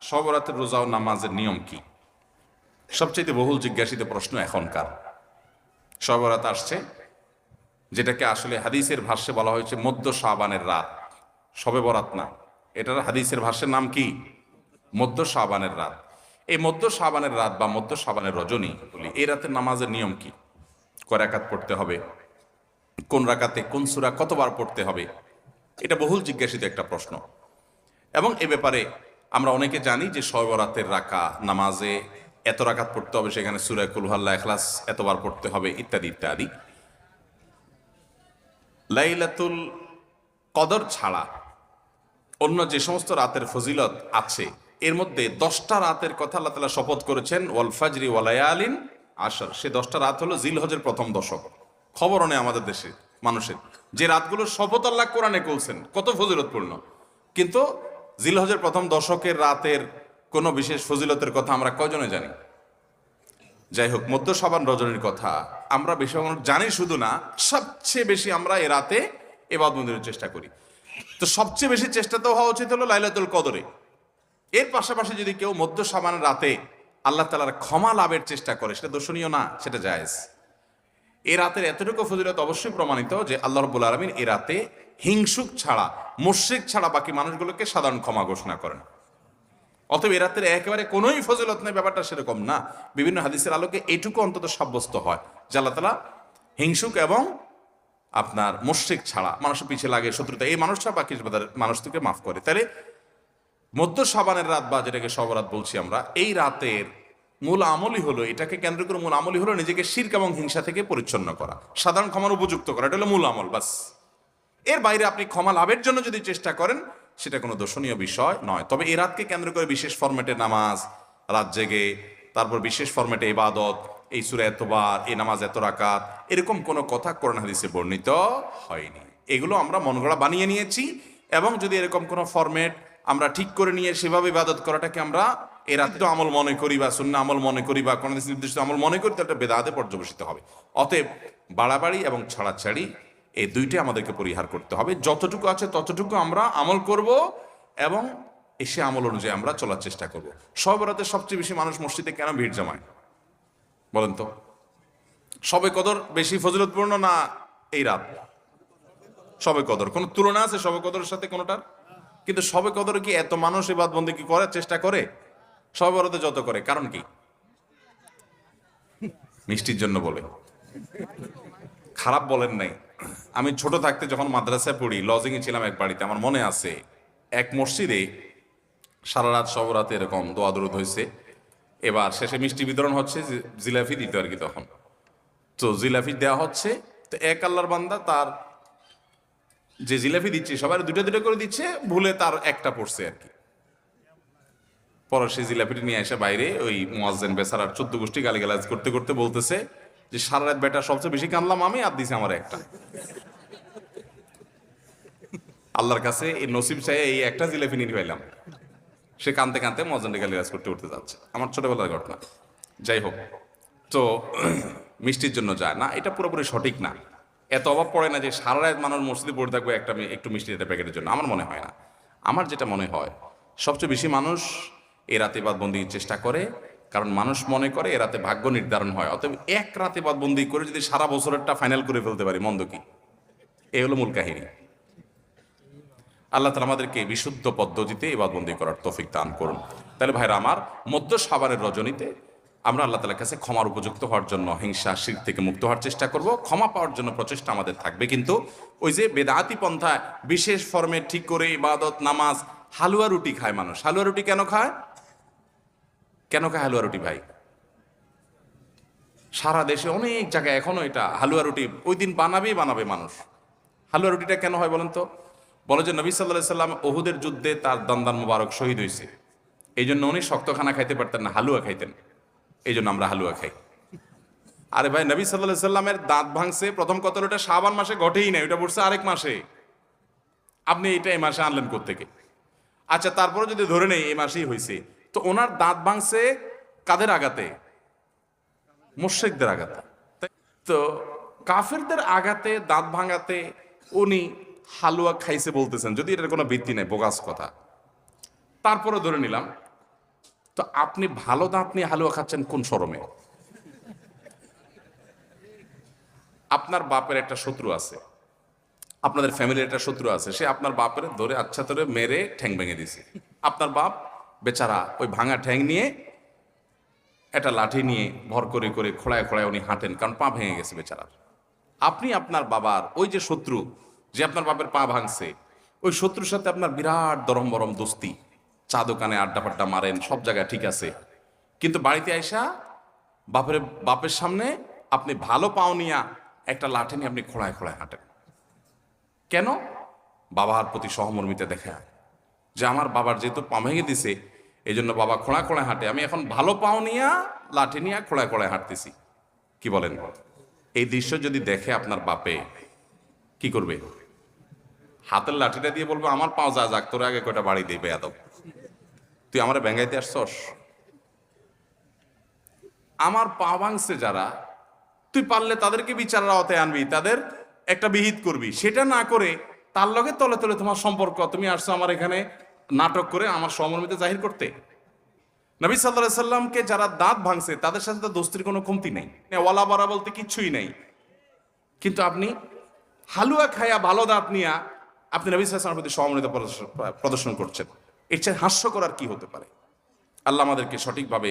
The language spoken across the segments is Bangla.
শবে বরাতের রোজা ও নামাজের নিয়ম কি? সবচেয়ে বহুল জিজ্ঞাসিত প্রশ্ন এখনকার। শবে বরাত আসছে, যেটাকে আসলে হাদিসের ভাষ্যে বলা হয়েছে মধ্য শাবানের রাত, শবে বরাত না। এটার হাদিসের ভাষ্যের নাম কি? মধ্য শাবানের রাত। এই মধ্য শাবানের রাত বা মধ্য শাবানের রজনী বলি, এই রাতের নামাজের নিয়ম কি? কয় রাকাত পড়তে হবে, কোন রাকাতে কোন সূরা কতবার পড়তে হবে, এটা বহুল জিজ্ঞাসিত একটা প্রশ্ন। এবং এ ব্যাপারে আমরা অনেকে জানি যে শবে বরাতের নামাজে এত রাকাত পড়তে হবে, সেখানে সূরা কুল হু আল্লাহ ইখলাস এতবার পড়তে হবে, ইত্যাদি ইত্যাদি। লাইলাতুল কদর ছাড়া অন্য যে সমস্ত রাতের ফজিলত আছে, এর মধ্যে 10টা রাতের কথা আল্লাহ তাআলা শপথ করেছেন, ওয়াল ফাজরি ওয়া লায়ালিন আশর। সে 10টা রাত হলো জিলহজের প্রথম দশক। খবর নেই আমাদের দেশে মানুষের যে রাতগুলোর শপথ আল্লাহ কোরআনে করছেন, কত ফজিলতপূর্ণ, কিন্তু জিলহজের প্রথম দশকের রাতের কোনো বিশেষ ফজিলতের কথা আমরা কয়জনে জানি? যাই হোক, মধ্য শাবান রজনীর কথা আমরা বেশি জানি শুধু না, সবচেয়ে বেশি আমরা এ রাতে ইবাদত বন্দেগীর চেষ্টা করি। তো সবচেয়ে বেশি চেষ্টা তো হওয়া উচিত হলো লাইলাতুল কদরে। এর পাশাপাশি যদি কেউ মধ্য শাবানের রাতে আল্লাহ তাআলার ক্ষমা লাভের চেষ্টা করে, সেটা দর্শনীয় না, সেটা জায়েজ। এই রাতের এতটুকু ফজিলত অবশ্যই প্রমাণিত যে আল্লাহ রাব্বুল আলামিন এই রাতে হিংসুক ছাড়া, মুশরিক ছাড়া বাকি মানুষগুলোকে সাধারণ ক্ষমা ঘোষণা করেন। অতএব এ রাতের একেবারে কোনোই ফজিলত নেই, ব্যাপারটা সেরকম না। বিভিন্ন হাদিসের আলোকে এটুকু অন্তত সাব্যস্ত হয় যে আল্লাহ তাআলা হিংসুক এবং আপনার মুশরিক ছাড়া, মানুষের পিছিয়ে লাগে শত্রুতা, এই মানুষটা বাকি মানুষ থেকে মাফ করে। তাহলে মধ্য শাবানের রাত বা যেটাকে শবে বরাত বলছি আমরা, এই রাতের মূল আমলই হলো, এটাকে কেন্দ্র করে মূল আমলই হলো নিজেকে শিরক এবং হিংসা থেকে পরিচ্ছন্ন করা, সাধারণ ক্ষমার উপযুক্ত করা। এটা হলো মূল আমল, বাস। এর বাইরে আপনি ক্ষমা লাভের জন্য যদি চেষ্টা করেন, সেটা কোনো দর্শনীয় বিষয় নয়। তবে এই রাতকে কেন্দ্র করে বিশেষ ফরম্যাটে নামাজ, রাত জেগে, তারপর বিশেষ ফরম্যাটে ইবাদত, এই সূরা এতবার, এই নামাজ এত রাকাত, এরকম কোনো কথা কোরআন হাদিসে বর্ণিত হয়নি। এগুলো আমরা মনগড়া বানিয়ে নিয়েছি। এবং যদি এরকম কোনো ফরম্যাট আমরা ঠিক করে নিয়ে সেভাবে ইবাদত করাটাকে আমরা এ রাতে আমল মনে করি বা সুন্নাহ আমল মনে করি বা কোনো নির্দিষ্ট আমল মনে করি, তাহলে বেদাতে পর্যবেসিত হবে। অতএব বাড়াবাড়ি এবং ছাড়াছাড়ি এই দুইটাই আমাদেরকে পরিহার করতে হবে। যতটুকু আছে ততটুকু আমরা আমল করব এবং এসে আমল অনুযায়ী আমরা চলার চেষ্টা করব। শবে বরাতে সবচেয়ে বেশি মানুষ মসজিদে কেন ভিড় জমায় বলেন তো? শবে কদর বেশি ফজিলতপূর্ণ না এই রাত? শবে কদর কোনো তুলনা আছে শবে কদরের সাথে কোনোটার? কিন্তু শবে কদরে কি এত মানুষ ইবাদত বন্দেগী করার চেষ্টা করে শবে বরাতে যত করে? কারণ কি? মিষ্টির জন্য বলে, খারাপ বলেন নাই। আমি ছোট থাকতে যখন মাদ্রাসায় পড়ি, লজিংয়ে ছিলাম এক বাড়িতে, আমার মনে আছে এক মসজিদে সারা রাত শবে বরাতে এরকম দোয়া দরুদ হয়েছে। এবার শেষে মিষ্টি বিতরণ হচ্ছে, জিলাপি দিত আর কি তখন। তো জিলাপি দেওয়া হচ্ছে, তো এক আল্লাহর বান্দা তার যে জিলাপি দিচ্ছে সবাই দুটো দুটো করে দিচ্ছে, ভুলে তার একটা পড়ছে আর কি। পরে সেই জিলাপিটি নিয়ে এসে বাইরে ওই মুয়াজ্জিন বেচারার 14 গোষ্ঠী গালিগালাজ করতে করতে বলতেছে যে সারা রাত বেটা সবচেয়ে বেশি কানলাম আমি, আর দিছে আমার একটা। আল্লাহর কাছে এই নসিব চাই এই একটা জিলাপি নিয়ে পাইলাম। সে কানতে কানতে মুয়াজ্জিনকে গালিগালাজ করতে করতে যাচ্ছে। আমার ছোটবেলার ঘটনা। যাই হোক, তো মিষ্টির জন্য যায় না, এটা পুরোপুরি সঠিক না। এত অভাব পড়ে না যে সারা রাত মানুষ মসজিদে পড়ে থাকবে একটু মিষ্টি একটা প্যাকেটের জন্য, আমার মনে হয় না। আমার যেটা মনে হয়, সবচেয়ে বেশি মানুষ এ রাতে ইবাদতবন্দির চেষ্টা করে, কারণ মানুষ মনে করে এ রাতে ভাগ্য নির্ধারণ হয়। অতএব এক রাতে ইবাদতবন্দি করে যদি সারা বছরেরটা ফাইনাল করে ফেলতে পারি, মন্দ কি? এই হলো মূল কাহিনী। আল্লাহ তাআলা আমাদেরকে বিশুদ্ধ পদ্ধতিতে ইবাদতবন্দি করার তৌফিক দান করুন। তাহলে ভাইরা আমার, মধ্য শাবানের রজনীতে আমরা আল্লাহ তাআলার কাছে ক্ষমার উপযুক্ত হওয়ার জন্য, হিংসা শিরক থেকে মুক্ত হওয়ার চেষ্টা করব। ক্ষমা পাওয়ার জন্য প্রচেষ্টা আমাদের থাকবে। কিন্তু ওই যে বেদাতি পন্থায় বিশেষ ফর্মে ঠিক করে ইবাদত, নামাজ, হালুয়া রুটি খায় মানুষ। হালুয়া রুটি কেন খায়? কেন খায় হালুয়া রুটি ভাই? সারা দেশে অনেক জায়গায় এখনো এটা হালুয়া রুটি ওই দিন বানাবে মানুষ। হালুয়া রুটিটা কেন হয় বলেন তো? বলে যে নবী সাল্লাল্লাহু আলাইহি সাল্লাম উহুদের যুদ্ধে তার দন্দান মোবারক শহীদ হয়েছে, এই জন্য উনি শক্ত খানা খাইতে পারতেন না, হালুয়া খাইতেন। এই জন্য আমরা হালুয়া খাই। আরে ভাই, নবী সাল্লাল্লাহু আলাইহি সাল্লামের দাঁত ভাঙছে প্রথম কতল, ওটা শাবান মাসে ঘটেই না, ওটা পড়ছে আরেক মাসে। আপনি এটা এই মাসে আনলেন কোত্থেকে? আচ্ছা, তারপরে যদি ধরে নেই এই মাসেই হয়েছে, তো ওনার দাঁত ভাঙছে কাদের আঘাতে? মুশরিকদের আঘাতে। তো কাফেরদের আঘাতে, দাঁত ভাঙাতে উনি হালুয়া খাইছে বলতেছেন, যদি এটার কোনো ভিত্তি নেই, বোগাস কথা। তারপরে ধরে নিলাম তো আপনি ভালো দাঁত নিয়ে হালুয়া খাচ্ছেন কোন শরমে? আপনার বাপের একটা শত্রু আছে, আপনাদের ফ্যামিলির একটা শত্রু আছে, সে আপনার বাপের ধরে আচ্ছা ধরে মেরে ঠ্যাং ভেঙে দিছে। আপনার বাপ বেচারা ওই ভাঙা ঠ্যাং নিয়ে একটা লাঠি নিয়ে ভর করে করে খোঁড়ায় খোঁড়ায় উনি হাঁটেন, কারণ পা ভেঙে গেছে বেচারার। আপনি আপনার বাবার ওই যে শত্রু, যে আপনার বাপের পা ভাঙছে, ওই শত্রুর সাথে আপনার বিরাট দরম বরম দোস্তি, চা দোকানে আড্ডা ফাড্ডা মারেন, সব জায়গায় ঠিক আছে। কিন্তু বাড়িতে আইসা বাপের সামনে আপনি ভালো পাও নিয়া একটা লাঠি নিয়ে আপনি খোঁড়ায় খোঁড়ায় হাঁটেন। কেন? বাবার প্রতি সহমর্মিতা দেখা, যে আমার বাবার যেহেতু পা ভেঙে দিছে, এই জন্য বাবা খোঁড়া খোঁড়ায় হাঁটে, আমি এখন ভালো পাও নিয়া লাঠি নিয়ে খোঁড়ায় খোঁড়ায় হাঁটতেছি। কি বলেন? এই দৃশ্য যদি দেখে আপনার বাপে কি করবে? হাতের লাঠিটা দিয়ে বলবো, আমার পাও যা যাক, তোর আগে কয়টা বাড়ি দিবে এত, তুই আমার ব্যাঙ্গাইতে আসছস? আমার পা ভাঙছে যারা, তুই পারলে তাদেরকে বিচারের আওতায় আনবি, তাদের একটা বিহিত করবি। সেটা না করে তার লগে তলে তলে তোমার সম্পর্ক, তুমি আসছো আমার এখানে নাটক করে আমার সহমর্মিতা জাহির করতে। নবী সাল্লাল্লাহু আলাইহি সাল্লামকে যারা দাঁত ভাঙছে তাদের সাথে তো দোস্তির কোনো কমতি নেই, ওয়ালা বারা বলতে কিচ্ছুই নেই। কিন্তু আপনি হালুয়া খায়া ভালো দাঁত নিয়া আপনি নবী সাল্লাল্লাহু আলাইহি সাল্লামের প্রতি সহমর্মিতা প্রদর্শন করছেন। এর চেয়ে হাস্য করার কি হতে পারে? আল্লাহ আমাদেরকে সঠিকভাবে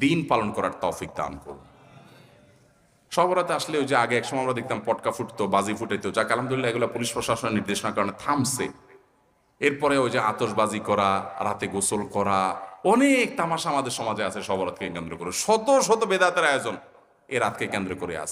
দিন পালন করার তৌফিক দান করুন। সবরাতে আসলে ওই যে আগে এক সময় আমরা দেখতাম পটকা ফুটতো, বাজি ফুটাইতো, যাক আলহামদুলিল্লাহ এগুলো পুলিশ প্রশাসনের নির্দেশনার কারণে থামছে। এরপরে ওই যে আতশবাজি করা, রাতে গোসল করা, অনেক তামাশা আমাদের সমাজে আছে সবরাতকে কেন্দ্র করে, শত শত বেদাতের আয়োজন এ রাতকে কেন্দ্র করে আছে।